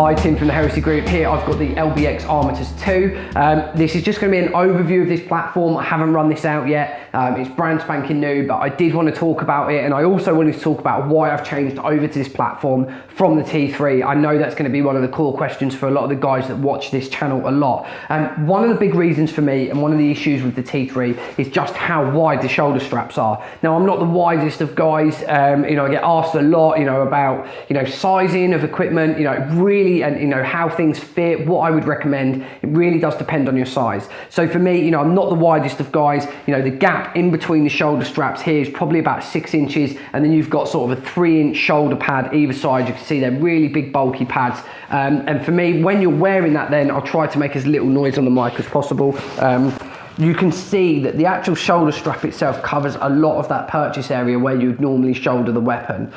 Hi, Tim from the Heresy Group here. I've got the LBX Armatus 2. This is just going to be an overview of this platform. I haven't run this out yet. It's brand spanking new, but I did want to talk about it, and I also wanted to talk about why I've changed over to this platform from the T3. I know that's going to be one of the core questions for a lot of the guys that watch this channel a lot. One of the big reasons for me, and one of the issues with the T3, is just how wide the shoulder straps are. Now, I'm not the widest of guys. I get asked a lot, about, sizing of equipment, really, and how things fit, what I would recommend. It really does depend on your size. So for me, I'm not the widest of guys. The gap in between the shoulder straps here is probably about 6 inches, and then you've got sort of a 3-inch shoulder pad either side. You can see they're really big, bulky pads. And for me, when you're wearing that, then I'll try to make as little noise on the mic as possible. You can see that the actual shoulder strap itself covers a lot of that purchase area where you'd normally shoulder the weapon.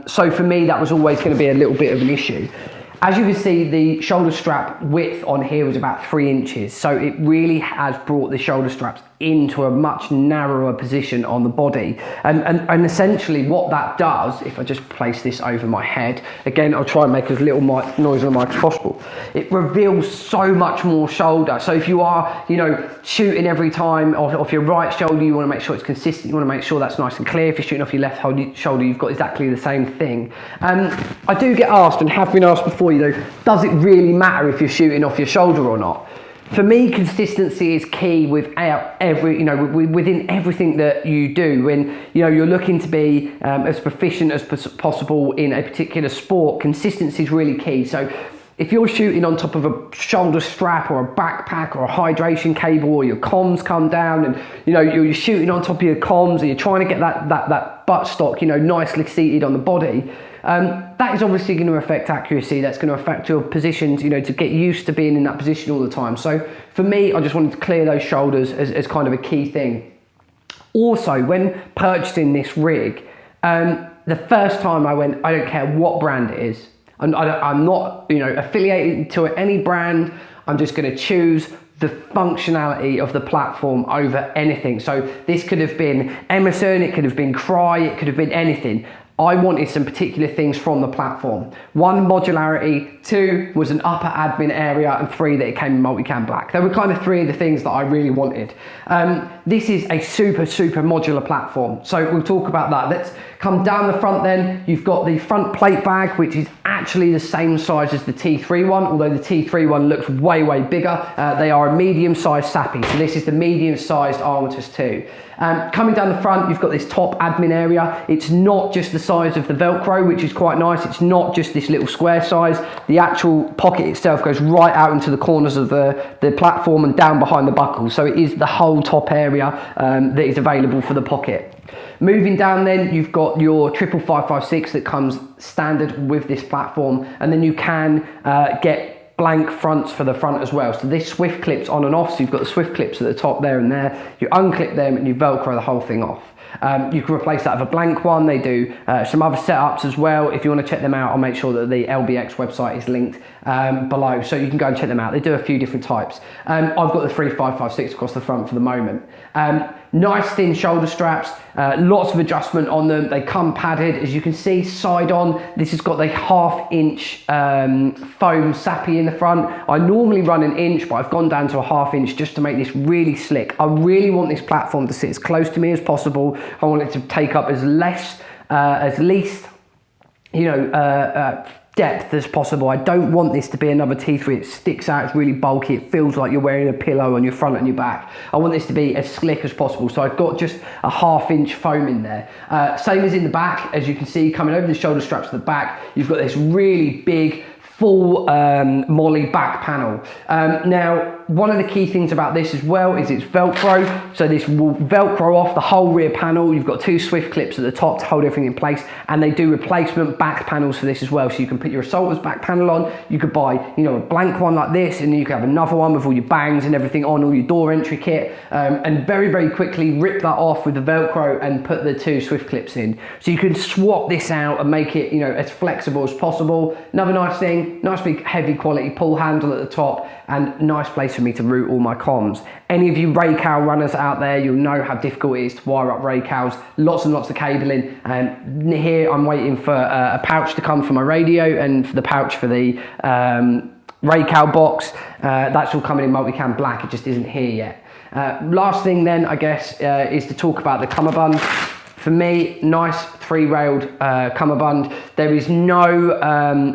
So for me, that was always going to be a little bit of an issue. As you can see, the shoulder strap width on here was about 3 inches. So it really has brought the shoulder straps into a much narrower position on the body. And essentially what that does, if I just place this over my head, again, I'll try and make as little noise on the mic as possible. It reveals so much more shoulder. So if you are, shooting every time off your right shoulder, you want to make sure it's consistent. You want to make sure that's nice and clear. If you're shooting off your left shoulder, you've got exactly the same thing. I do get asked, and have been asked before, does it really matter if you're shooting off your shoulder or not? For me, consistency is key within everything that you do. When you're looking to be as proficient as possible in a particular sport, consistency is really key. So if you're shooting on top of a shoulder strap or a backpack or a hydration cable, or your comms come down, and you're shooting on top of your comms, and you're trying to get that buttstock nicely seated on the body, that is obviously going to affect accuracy. That's going to affect your positions, to get used to being in that position all the time. So for me, I just wanted to clear those shoulders as kind of a key thing. Also, when purchasing this rig, the first time I went, I don't care what brand it is. I'm not, affiliated to any brand. I'm just going to choose the functionality of the platform over anything. So this could have been Emerson, it could have been Cry, it could have been anything. I wanted some particular things from the platform. 1, modularity. 2 was an upper admin area, and 3, that it came in multicam black. They were kind of 3 of the things that I really wanted. This is a super modular platform. So we'll talk about that. Let's come down the front then. You've got the front plate bag, which is actually the same size as the T3 one, although the T3 one looks way bigger. They are a medium-sized ESAPI, so this is the medium-sized Armatus 2. Coming down the front, you've got this top admin area. It's not just the size of the Velcro, which is quite nice. It's not just this little square size. The actual pocket itself goes right out into the corners of the platform and down behind the buckle. So it is the whole top area that is available for the pocket. Moving down then, you've got your 55556 that comes standard with this platform, and then you can get blank fronts for the front as well. So this swift clips on and off, so you've got the swift clips at the top there and there. You unclip them and you Velcro the whole thing off. You can replace that with a blank one. They do some other setups as well. If you want to check them out, I'll make sure that the LBX website is linked below, so you can go and check them out. They do a few different types. I've got the 3556 across the front for the moment. Nice thin shoulder straps, lots of adjustment on them. They come padded, as you can see, side on. This has got the 1/2 inch foam ESAPI in the front. I normally run 1 inch, but I've gone down to a 1/2 inch just to make this really slick. I really want this platform to sit as close to me as possible. I want it to take up as least depth as possible. I don't want this to be another T3. It sticks out, it's really bulky, it feels like you're wearing a pillow on your front and your back. I want this to be as slick as possible, so I've got just a 1/2 inch foam in there. Same as in the back, as you can see, coming over the shoulder straps to the back, you've got this really big full molly back panel. Now, one of the key things about this as well is it's Velcro, so this will Velcro off the whole rear panel. You've got 2 swift clips at the top to hold everything in place, and they do replacement back panels for this as well, so you can put your assaulter's back panel on. You could buy a blank one like this, and then you could have another one with all your bangs and everything on, all your door entry kit, and very quickly rip that off with the Velcro and put the 2 swift clips in. So you can swap this out and make it as flexible as possible. Another nice thing, nice big heavy quality pull handle at the top, and nice place threads for me to route all my comms. Any of you Raycal runners out there, you'll know how difficult it is to wire up Raycals. Lots and lots of cabling. And here I'm waiting for a pouch to come for my radio and for the pouch for the Raycal box. That's all coming in multicam black, it just isn't here yet. Last thing then, I guess, is to talk about the Cummerbund. For me, nice 3-railed Cummerbund. There is no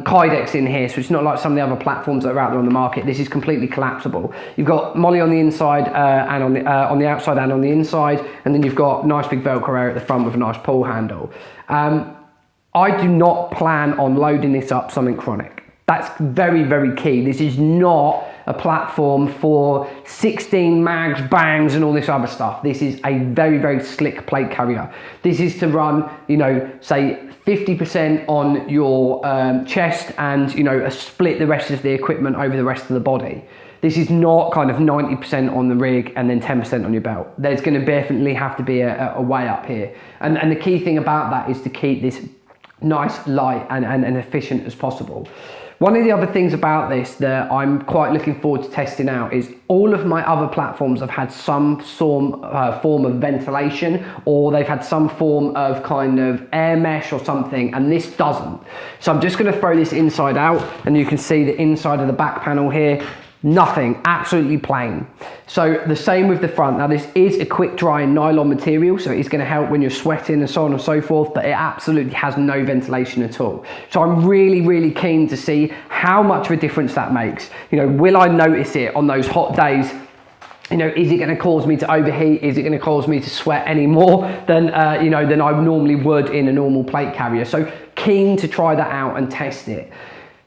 Kydex in here, so it's not like some of the other platforms that are out there on the market. This is completely collapsible. You've got Molly on the inside and on the outside and on the inside, and then you've got nice big Velcro area at the front with a nice pull handle. I do not plan on loading this up something chronic. That's very, very key. This is not a platform for 16 mags, bangs, and all this other stuff. This is a very, very slick plate carrier. This is to run, you know, say 50% on your chest and, you know, split the rest of the equipment over the rest of the body. This is not kind of 90% on the rig and then 10% on your belt. There's going to definitely have to be a way up here. And the key thing about that is to keep this nice, light, and efficient as possible. One of the other things about this that I'm quite looking forward to testing out is all of my other platforms have had some form of ventilation, or they've had some form of kind of air mesh or something, and this doesn't. So I'm just going to throw this inside out, and you can see the inside of the back panel here. Nothing, absolutely plain. So the same with the front. Now this is a quick drying nylon material, so it's going to help when you're sweating and so on and so forth, but it absolutely has no ventilation at all. So I'm really, really keen to see how much of a difference that makes. You know, will I notice it on those hot days? You know, is it going to cause me to overheat? Is it going to cause me to sweat any more than, you know, than I normally would in a normal plate carrier? So keen to try that out and test it.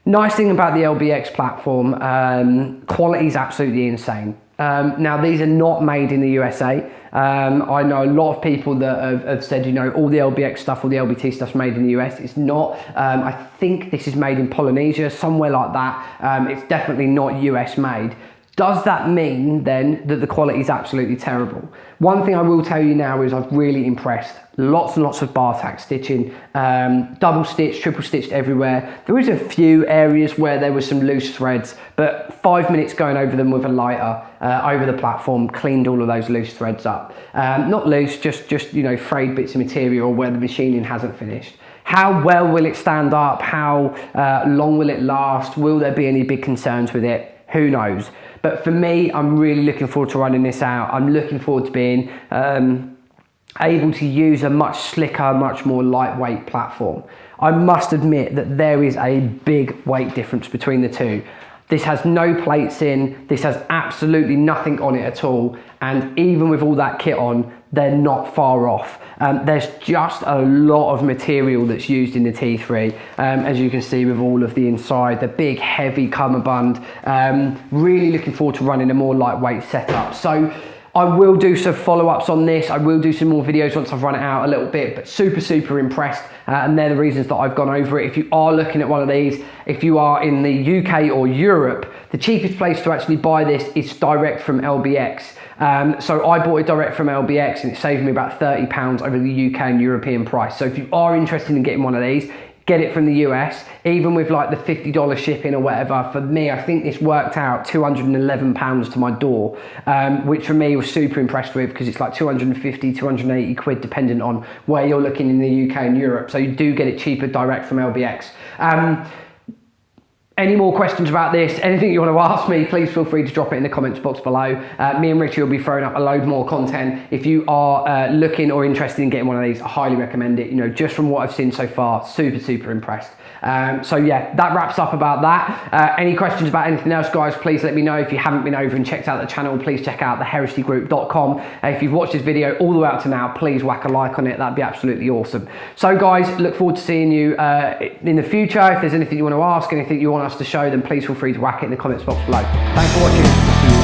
Nice thing about the LBX platform, quality is absolutely insane. Now these are not made in the USA. I know a lot of people that have said, you know, all the LBX stuff, all the LBT stuff's made in the US. It's not. I think this is made in Polynesia, somewhere like that. It's definitely not US made. Does that mean then that the quality is absolutely terrible? One thing I will tell you now is I've really impressed. Lots and lots of bar tack stitching, double stitched, triple stitched everywhere. There is a few areas where there were some loose threads, but 5 minutes going over them with a lighter over the platform cleaned all of those loose threads up. Not loose, just you know, frayed bits of material where the machining hasn't finished. How well will it stand up? How long will it last? Will there be any big concerns with it? Who knows? But for me, I'm really looking forward to running this out. I'm looking forward to being able to use a much slicker, much more lightweight platform. I must admit that there is a big weight difference between the two. This has no plates in, this has absolutely nothing on it at all, and even with all that kit on, they're not far off. There's just a lot of material that's used in the T3, as you can see with all of the inside, the big heavy Cummerbund. Really looking forward to running a more lightweight setup. So I will do some follow-ups on this. I will do some more videos once I've run it out a little bit, but super impressed. And they're the reasons that I've gone over it. If you are looking at one of these, if you are in the UK or Europe, the cheapest place to actually buy this is direct from LBX. So I bought it direct from LBX and it saved me about £30 over the UK and European price. So if you are interested in getting one of these, get it from the US, even with like the $50 shipping or whatever. For me, I think this worked out £211 to my door, which for me was super impressed with, because it's like 250, 280 quid depending on where you're looking in the UK and Europe. So you do get it cheaper direct from LBX. Any more questions about this, anything you want to ask me, please feel free to drop it in the comments box below. Me and Richie will be throwing up a load more content. If you are looking or interested in getting one of these, I highly recommend it. You know, just from what I've seen so far, super impressed. So yeah, that wraps up about that. Any questions about anything else, guys, please let me know. If you haven't been over and checked out the channel, please check out theheresygroup.com. If you've watched this video all the way up to now, please whack a like on it. That'd be absolutely awesome. So guys, look forward to seeing you in the future. If there's anything you want to ask, anything you want us to show, then please feel free to whack it in the comments box below. Thanks for watching.